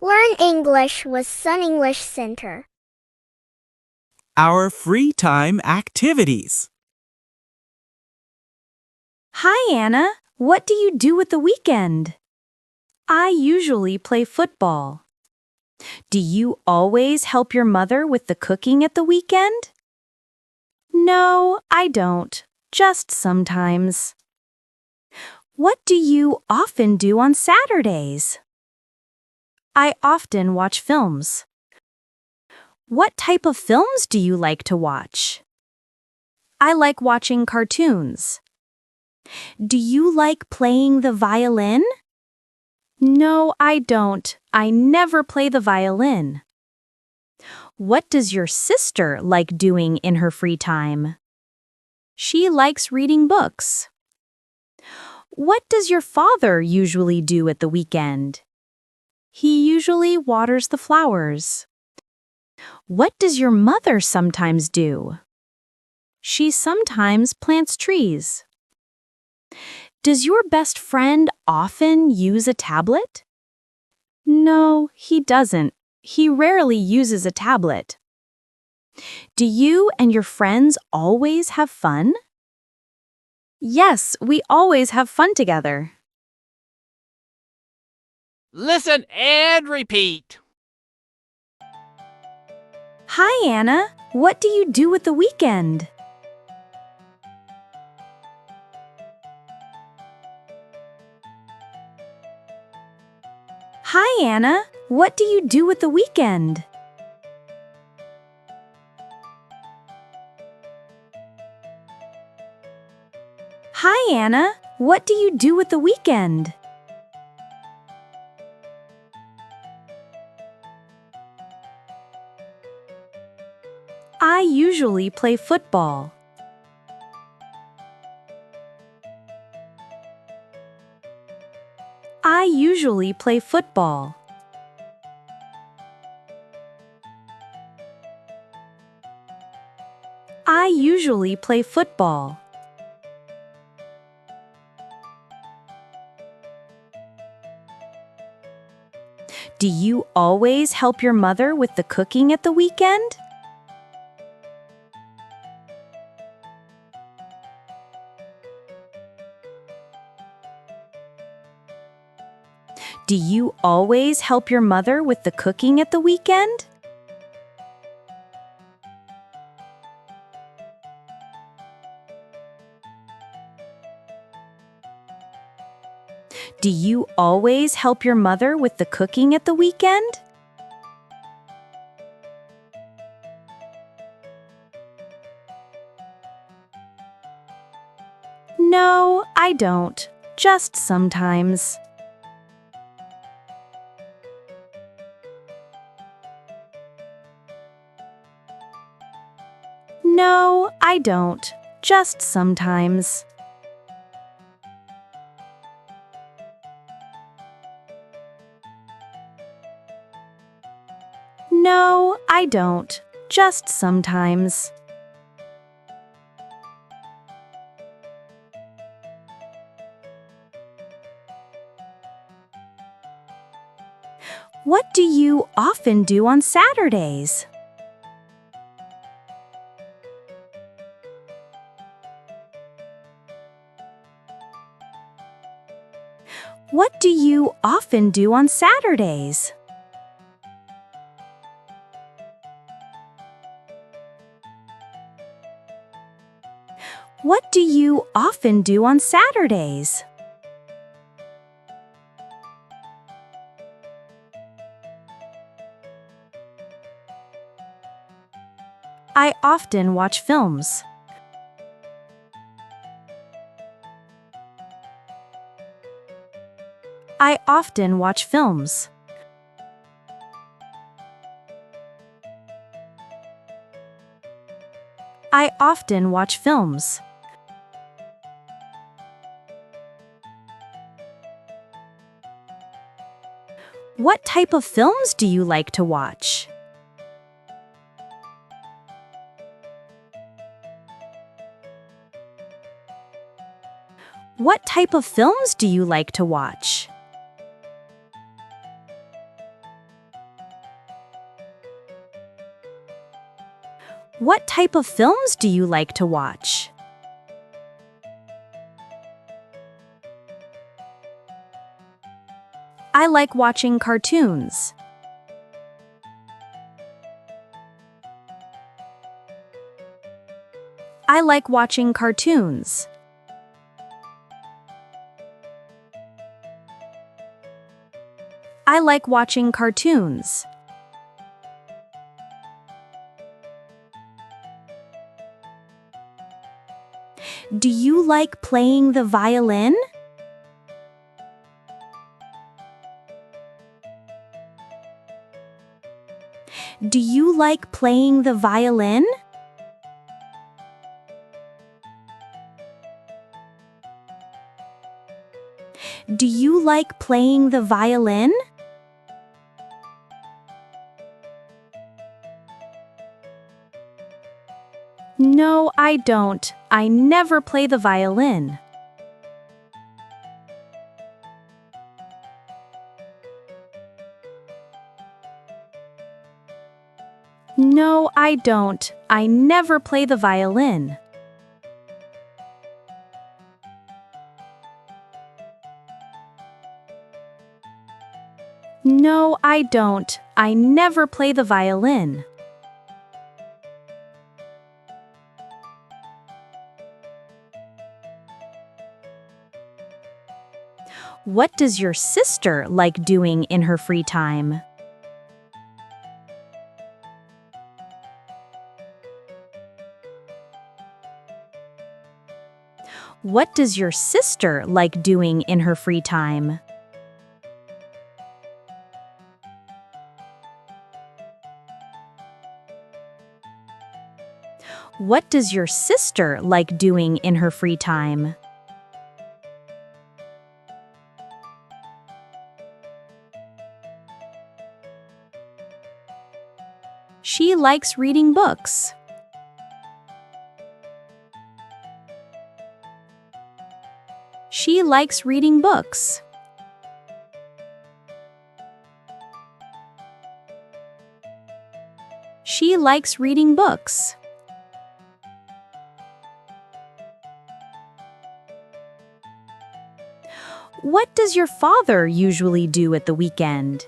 Learn English with Sun English Center. Our free time activities. Hi, Anna. What do you do at the weekend? I usually play football. Do you always help your mother with the cooking at the weekend? No, I don't. Just sometimes. What do you often do on Saturdays? I often watch films. What type of films do you like to watch? I like watching cartoons. Do you like playing the violin? No, I don't. I never play the violin. What does your sister like doing in her free time? She likes reading books. What does your father usually do at the weekend? He usually waters the flowers. What does your mother sometimes do? She sometimes plants trees. Does your best friend often use a tablet? No, he doesn't. He rarely uses a tablet. Do you and your friends always have fun? Yes, we always have fun together. Listen and repeat. Hi, Anna. What do you do at the weekend? Hi, Anna. What do you do at the weekend? Hi, Anna. What do you do at the weekend? I usually play football. I usually play football. I usually play football. Do you always help your mother with the cooking at the weekend? Do you always help your mother with the cooking at the weekend? Do you always help your mother with the cooking at the weekend? No, I don't. Just sometimes. No, I don't. Just sometimes. No, I don't. Just sometimes. What do you often do on Saturdays? What do you often do on Saturdays? What do you often do on Saturdays? I often watch films. I often watch films. I often watch films. What type of films do you like to watch? What type of films do you like to watch? What type of films do you like to watch? I like watching cartoons. I like watching cartoons. I like watching cartoons. Do you like playing the violin? Do you like playing the violin? Do you like playing the violin? No, I don't. I never play the violin. No, I don't. I never play the violin. No, I don't. I never play the violin. What does your sister like doing in her free time? What does your sister like doing in her free time? What does your sister like doing in her free time? She likes reading books. She likes reading books. She likes reading books. What does your father usually do at the weekend?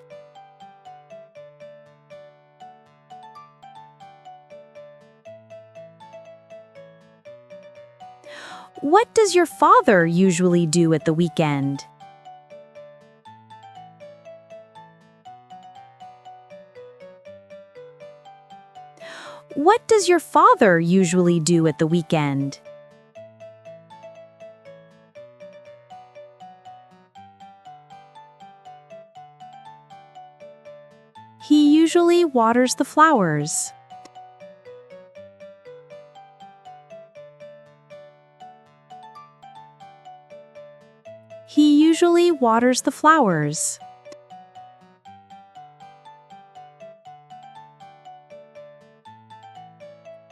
What does your father usually do at the weekend? What does your father usually do at the weekend? He usually waters the flowers. He usually waters the flowers.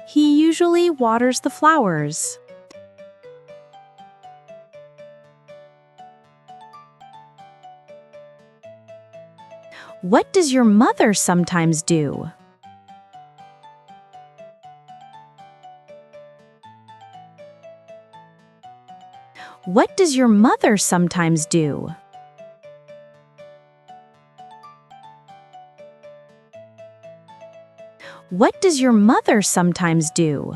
He usually waters the flowers. What does your mother sometimes do? What does your mother sometimes do? What does your mother sometimes do?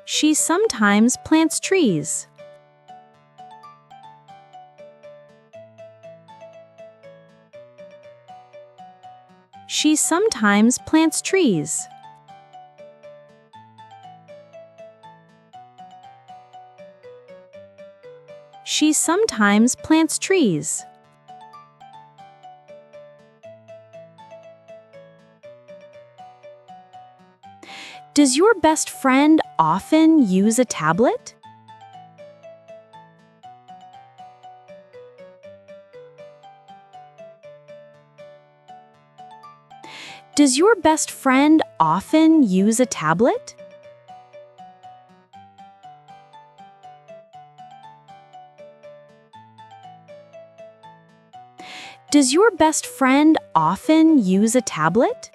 She sometimes plants trees. She sometimes plants trees. She sometimes plants trees. Does your best friend often use a tablet? Does your best friend often use a tablet? Does your best friend often use a tablet?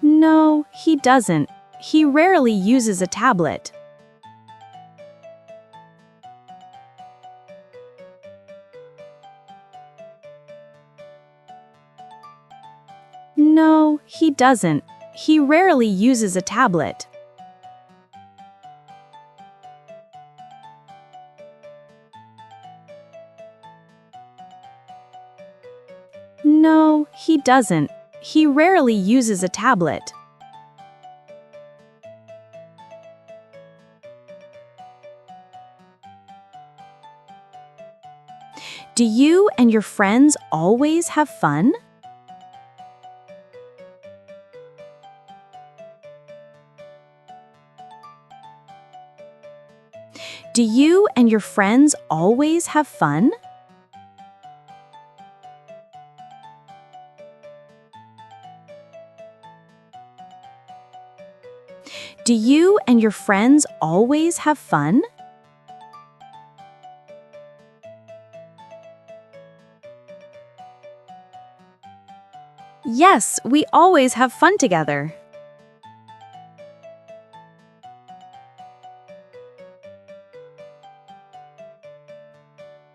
No, he doesn't. He rarely uses a tablet. No, he doesn't. He rarely uses a tablet. No, he doesn't. He rarely uses a tablet. Do you and your friends always have fun? Do you and your friends always have fun? Do you and your friends always have fun? Yes, we always have fun together.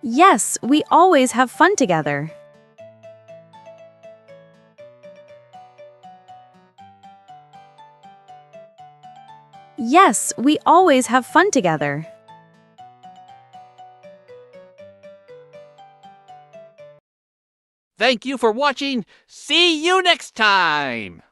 Yes, we always have fun together. Yes, we always have fun together. Thank you for watching. See you next time.